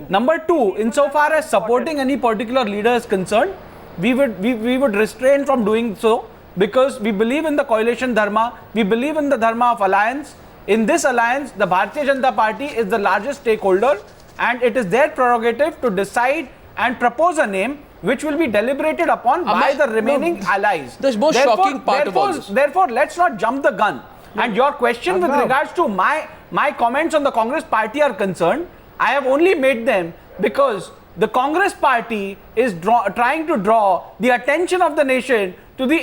Number two, insofar as supporting any particular leader is concerned, we would restrain from doing so because we believe in the coalition dharma, we believe in the dharma of alliance. In this alliance, the Bharatiya Janata Party is the largest stakeholder and it is their prerogative to decide and propose a name which will be deliberated upon by the remaining allies. The most shocking part of all this. Therefore, let's not jump the gun. And your question with regards to my comments on the Congress party are concerned, I have only made them because the Congress party is trying to draw the attention of the nation to the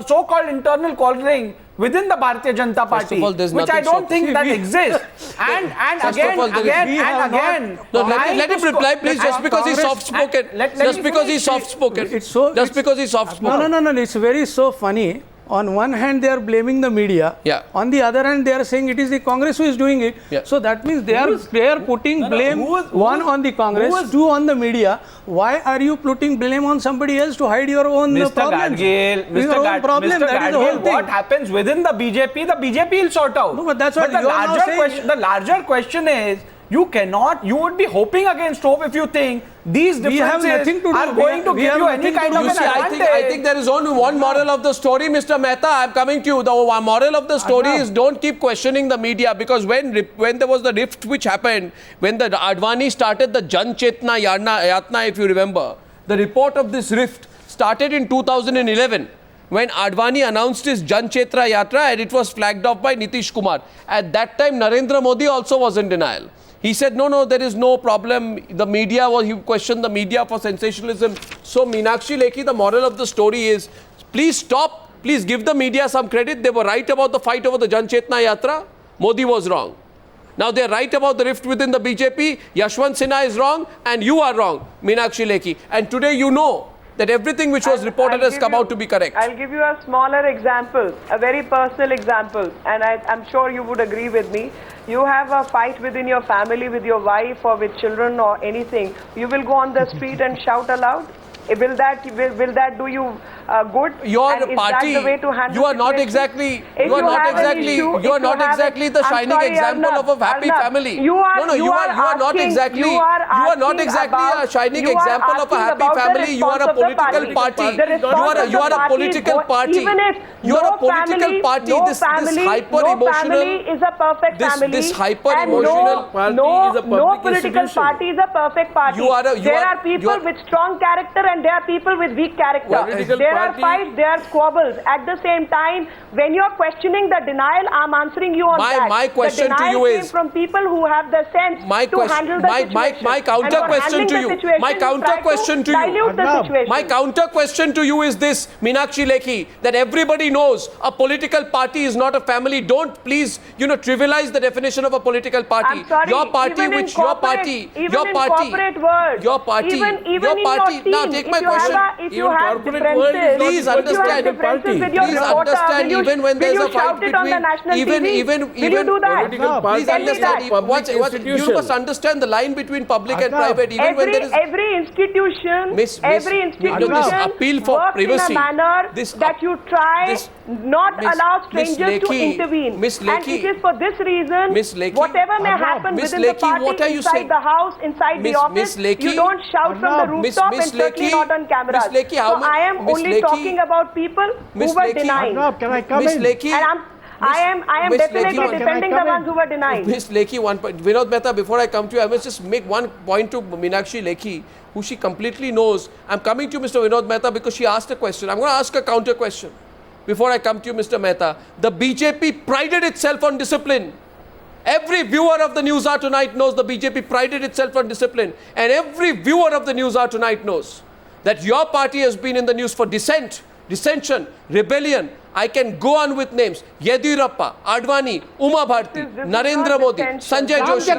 so-called internal quarreling within the Bharatiya Janata Party, which I don't think that exists. And again. Let him reply, please, just because he's soft-spoken. Just because he's soft-spoken. Just because he's soft-spoken. No. It's very so funny. On one hand, they are blaming the media. Yeah. On the other hand, they are saying it is the Congress who is doing it. Yeah. So that means they are putting blame one on the Congress, two on the media. Why are you putting blame on somebody else to hide your own problems? Mr. Gadgil, what happens within the BJP will sort out. No, but that's what the larger question is, you would be hoping against hope if you think these differences are going to give you any kind of an advantage. I think there is only one moral of the story, Mr. Mehta. I'm coming to you. The moral of the story is don't keep questioning the media, because when there was the rift which happened, when the Advani started the Jan Chetna Yatna, if you remember, the report of this rift started in 2011. When Advani announced his Jan Chetra Yatra and it was flagged off by Nitish Kumar. At that time, Narendra Modi also was in denial. He said, no, there is no problem. The media, he questioned the media for sensationalism. So, Meenakshi Lekhi, the moral of the story is, please stop. Please give the media some credit. They were right about the fight over the Jan Chetna Yatra. Modi was wrong. Now, they're right about the rift within the BJP. Yashwant Sinha is wrong and you are wrong, Meenakshi Lekhi. And today you know that everything which was reported has come out to be correct. I'll give you a smaller example, a very personal example, and I'm sure you would agree with me. You have a fight within your family, with your wife or with children or anything. You will go on the street and shout aloud? Will that do you good? Your party, you are not exactly the shining example of a happy family. You are not exactly a shining example of a happy family. You are a political party. You are a political party. You are a political party. This hyper emotional is a perfect family. This hyper emotional no political party is a perfect party. There are people with strong character and there are people with weak character. There are fights, there are squabbles. At the same time, when you are questioning the denial, I'm answering you on that. My question to you is, from people who have the sense to handle the situation. My counter question to you. My counter question to you. My counter question to you is this, Meenakshi Lekhi, that everybody knows a political party is not a family. Don't please, trivialize the definition of a political party. I'm sorry, your party, which your party. Now take my question. If you have differences, please understand. Even when there's a fight between, even please understand. You must understand the line between public and private. Even when there is every institution, this appeal for privacy, in a manner that you try not allow strangers to intervene. And it is for this reason, whatever may happen within the party, inside the house, inside the office, you don't shout from the rooftop and certainly not on cameras. So I am only talking about people who were denied. Can I come in? And I am definitely defending the ones who were denied. Miss Lekhi, one point. Vinod Mehta, before I come to you, I must just make one point to Meenakshi Lekhi, who she completely knows. I'm coming to you, Mr. Vinod Mehta, because she asked a question. I'm going to ask a counter question. Before I come to you, Mr. Mehta, the BJP prided itself on discipline. Every viewer of the News Hour Tonight knows the BJP prided itself on discipline. And every viewer of the News Hour Tonight knows that your party has been in the news for dissension, rebellion. I can go on with names. Yediyurappa, Advani, Uma Bharti, Narendra Modi, Sanjay Joshi,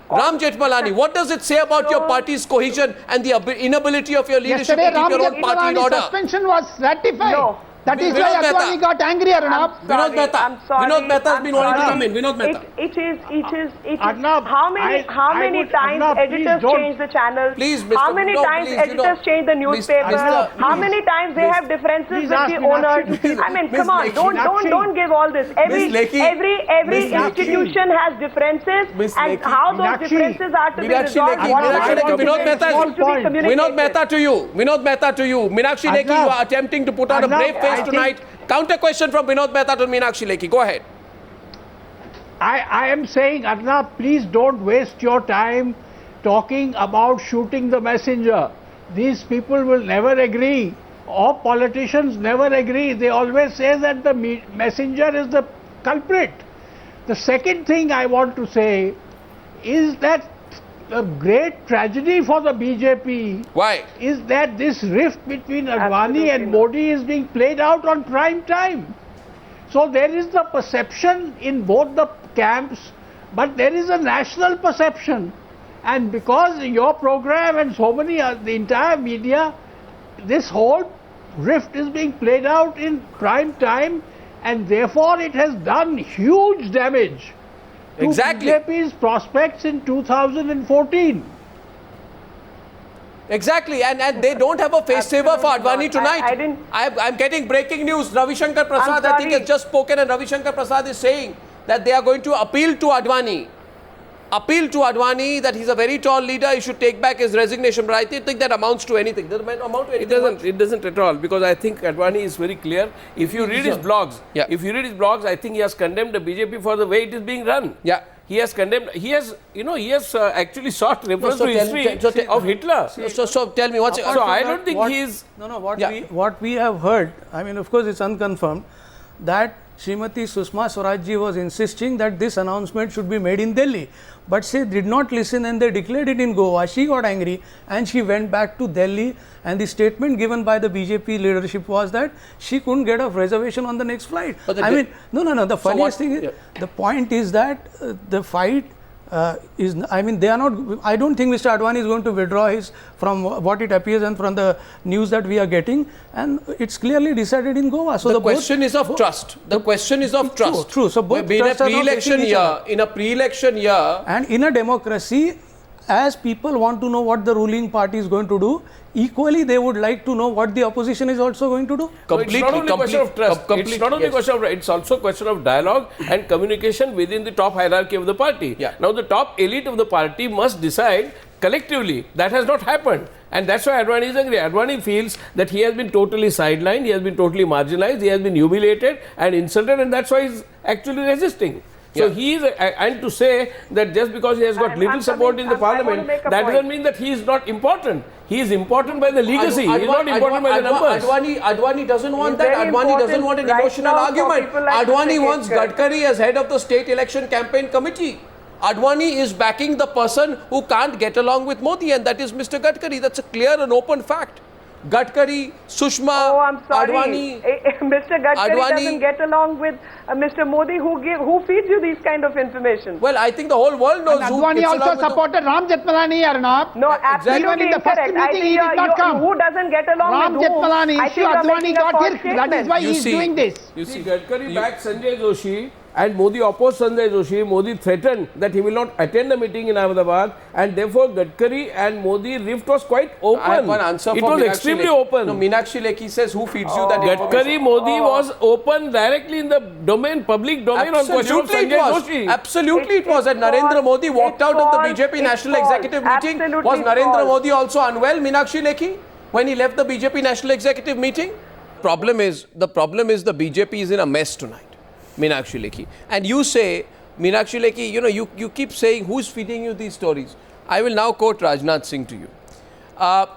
Ram Jethmalani. What does it say about your party's cohesion and the inability of your leadership to keep your own party in order? Suspension was ratified. That is why Advani got angry, Arnab. Vinod Mehta. I'm sorry. Vinod Mehta has been wanting to come in. Vinod Mehta. It is. Arnab, How many times Arnab, editors please change the channel? Please, Mr. How many no, times please, editors change the newspaper? Mr. How many times they have differences Please with ask the Meenakshi. owners? I mean, Miss come on, Lekhi. don't give all this. Every Miss Lekhi. institution has differences, Miss and Lekhi. how those Meenakshi. differences are to be Meenakshi resolved. Lekhi. What Meenakshi are Lekhi. the Vinod Mehta needs to be point. communicated? Vinod Mehta to you. Vinod Mehta to you. Meenakshi Lekhi, you Arnab. are attempting to put on a Arnab, brave face I think- tonight. Counter question from Vinod Mehta to Meenakshi Lekhi. Go ahead. I am saying, Arnab, please don't waste your time talking about shooting the messenger. These people will never agree. All politicians never agree. They always say that the messenger is the culprit. The second thing I want to say is that the great tragedy for the BJP Why? is that this rift between Advani Absolutely and not. Modi is being played out on prime time. So there is the perception in both the camps, but there is a national perception. And because your program and so many, the entire media, this whole rift is being played out in prime time, and therefore it has done huge damage to Exactly. BJP's prospects in 2014. Exactly, and they don't have a face saver for Absolutely Advani not. tonight. I didn't- I'm getting breaking news. Ravi Shankar Prasad, I'm I think, sorry. has just spoken, and Ravi Shankar Prasad is saying that they are going to appeal to Advani. Appeal to Advani that he's a very tall leader, he should take back his resignation. But I think that amounts to anything. Does it amount to anything? It doesn't at all, because I think Advani is very clear. If you read his blogs, I think he has condemned the BJP for the way it is being run. Yeah. He has condemned, he has actually sought reference so to tell- history so tell- of Hitler. So tell me, what's So I don't think he is... What we have heard, I mean, of course, it's unconfirmed, that Srimati Sushma Swaraj ji was insisting that this announcement should be made in Delhi. But she did not listen and they declared it in Goa. She got angry and she went back to Delhi, and the statement given by the BJP leadership was that she couldn't get a reservation on the next flight. But the I mean, no. The funniest what- thing is, yeah. the point is that the fight is, I mean, they are not, I don't think Mr. Advani is going to withdraw his, from what it appears and from the news that we are getting, and it's clearly decided in Goa. So the question is of trust. The question is of trust. True. So both in a trusts are not pre-election facing each year, other. in a pre-election year, And in a democracy, as people want to know what the ruling party is going to do, equally they would like to know what the opposition is also going to do. It's not only a question of trust. It's not only a yes. question of, it's also a question of dialogue and communication within the top hierarchy of the party. Yeah. Now the top elite of the party must decide collectively. That has not happened. And that's why Advani is angry. Advani feels that he has been totally sidelined, he has been totally marginalized, he has been humiliated and insulted, and that's why he's actually resisting. So Yeah. he is, and to say that just because he has got little support in the I want to parliament, make a that point. doesn't mean that he is not important. He is important by the legacy. He is not important by the numbers. Advani doesn't want It's that. very Advani doesn't important want an right emotional now for argument. people like Advani Mr. wants Gadkari. Gadkari as head of the state election campaign committee. Advani is backing the person who can't get along with Modi, and that is Mr. Gadkari. That's a clear and open fact. Gadkari, Sushma, Oh, I'm sorry. Advani. Mr. Gadkari Advani- doesn't get along with Mr. Modi, who feeds you these kind of information. Well, I think the whole world knows who Advani gets along also with whom. supported Ram Jethmalani, Arnab. No, absolutely Even in the first incorrect. I meeting, think he did not come. who doesn't get along Ram with whom, Jethmalani I issue, think you're Advani making a got false hit. That is statement. why You he is see- doing this. You See, Gadkari backed Sanjay Joshi and Modi opposed Sanjay Joshi. Modi threatened that he will not attend the meeting in Ahmedabad, and therefore Gadkari and Modi rift was quite open. I have one answer It for was Meenakshi extremely Lekhi. open. No, Meenakshi Lekhi says who feeds you that Gadkari information? Modi was open directly in the domain, public domain on question of Absolutely it Sanjay was. Joshi. Absolutely it was. And It Narendra was- Modi walked it out of the was- BJP it National was. Executive meeting. Absolutely Was Narendra false. Modi also unwell, Meenakshi Lekhi, when he left the BJP National Executive meeting? The problem is the BJP is in a mess tonight, Meenakshi Lekhi. And you say, Meenakshi Lekhi, you keep saying who's feeding you these stories. I will now quote Rajnath Singh to you.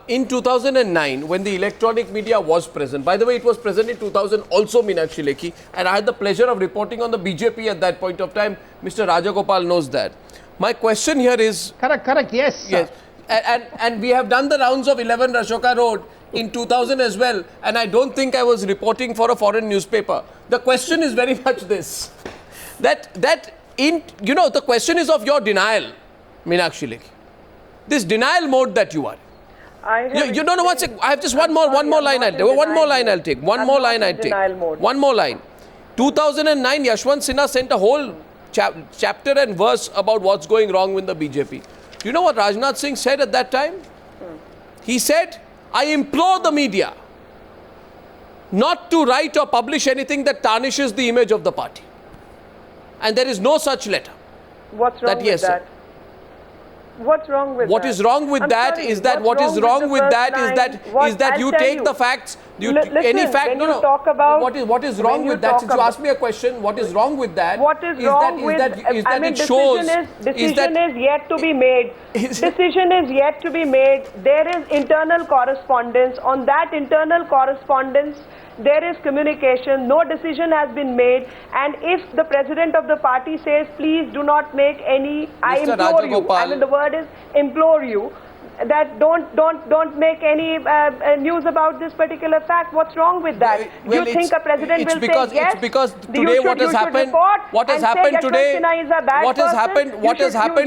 In 2009, when the electronic media was present, by the way, it was present in 2000 also, Meenakshi Lekhi, and I had the pleasure of reporting on the BJP at that point of time. Mr. Rajagopal knows that. My question here is, Correct, yes. yes, and we have done the rounds of 11 Rashoka Road in 2000 as well, and I don't think I was reporting for a foreign newspaper. The question is very much this, the question is of your denial, Meenakshi Lekhi. This denial mode that you are. You don't know what's it. I have just one more line I'll take. One more line I'll take. One more line I'll take. One more line. 2009, Yashwant Sinha sent a whole chapter and verse about what's going wrong with the BJP. Do you know what Rajnath Singh said at that time? He said, I implore the media not to write or publish anything that tarnishes the image of the party. And there is no such letter. What's wrong with that? What's wrong with that? What is wrong with that is that what is wrong with that is that you take the facts. Any fact? No. Talk about what is wrong with that? Since you asked me a question, what is wrong with that? What is wrong with that? It shows. Decision is yet to be made. Decision is yet to be made. There is internal correspondence. On that internal correspondence, there is communication. No decision has been made. And if the president of the party says, please do not make any, I implore you. I mean, the word is implore you. That don't make any news about this particular fact. What's wrong with that? Do you think a president will say yes? It's because today what has happened today. What has happened today? You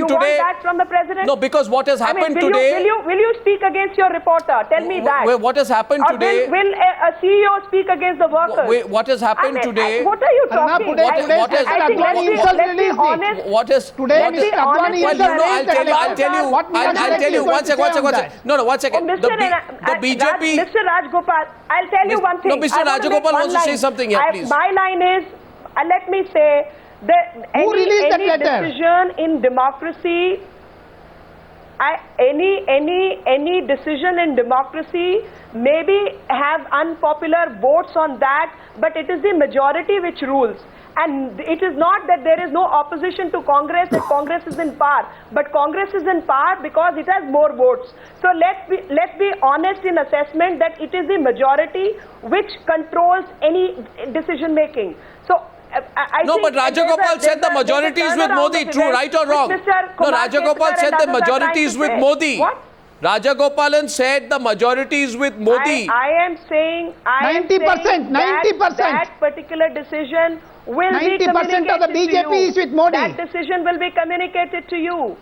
want that from the president? No, because what has happened today. Will you speak against your reporter? Tell me that. What has happened today? Will a CEO speak against the workers? What has happened today? What are you talking? What has today? I'll tell you. One second. No, 1 second. The BJP. Mr. Rajgopal, I'll tell you one thing. No, Mr. Rajgopal wants to say something here, please. My line is, let me say, that any decision in democracy, any decision in democracy maybe have unpopular votes on that, but it is the majority which rules. And it is not that there is no opposition to Congress, that Congress is in power. But Congress is in power because it has more votes. So let's be honest in assessment that it is the majority which controls any decision making. So no, but Rajagopal said the majority is with Modi. True, right or wrong? No, Rajagopal said the majority is with Modi. What? Rajagopalan said the majority is with Modi. I am saying 90%. That particular decision will be 90% of the BJP is with Modi. That decision will be communicated to you.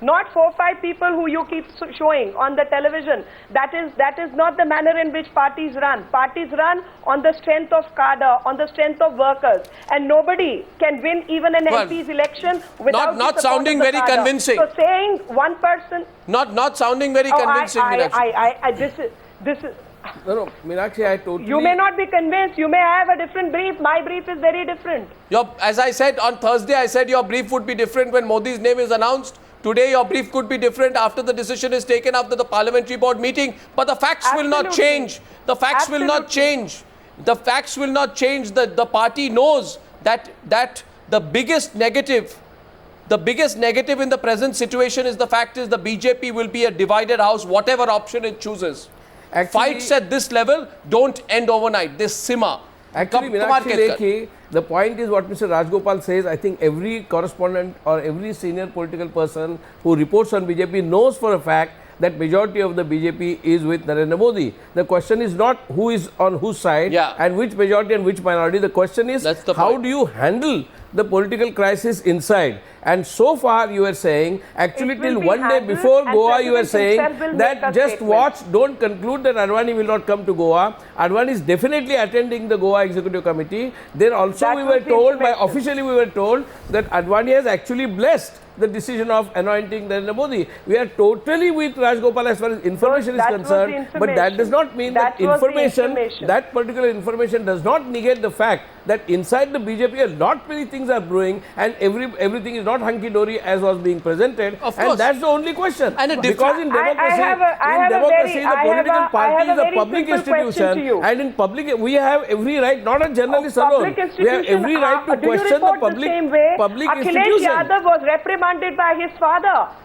Not 4 or 5 people who you keep showing on the television. That is not the manner in which parties run. Parties run on the strength of cadre, on the strength of workers. And nobody can win even an MP's election without not sounding very convincing. So saying one person... Not sounding very convincing, this is... No, Meenakshi, I totally... You may not be convinced. You may have a different brief. My brief is very different. As I said on Thursday, I said your brief would be different when Modi's name is announced. Today, your brief could be different after the decision is taken after the parliamentary board meeting. But the facts will not change. The facts will not change. The facts will not change. The party knows that the biggest negative in the present situation is the fact is the BJP will be a divided house, whatever option it chooses. Actually, fights at this level don't end overnight. They simmer. Actually, Meenakshi Lekhi, the point is what Mr. Rajgopal says. I think every correspondent or every senior political person who reports on BJP knows for a fact that majority of the BJP is with Narendra Modi. The question is not who is on whose side and which majority and which minority. The question is how do you handle the political crisis inside? And so far you are saying, actually till one day before Goa you are saying that just watch, don't conclude that Advani will not come to Goa. Advani is definitely attending the Goa Executive Committee. Then also we were told, officially we were told that Advani has actually blessed the decision of anointing Narendra Modi. We are totally with Rajgopal as far as information is concerned, but that does not mean that that particular information does not negate the fact that inside the BJP a lot many things are brewing and everything is not hunky-dory as was being presented. Of course. And that's the only question. And because in democracy, the political party is a public institution, and in public we have every right, not a journalist alone, we have every right to question the public institution. Akhilesh Yadav was reprimanded by his father.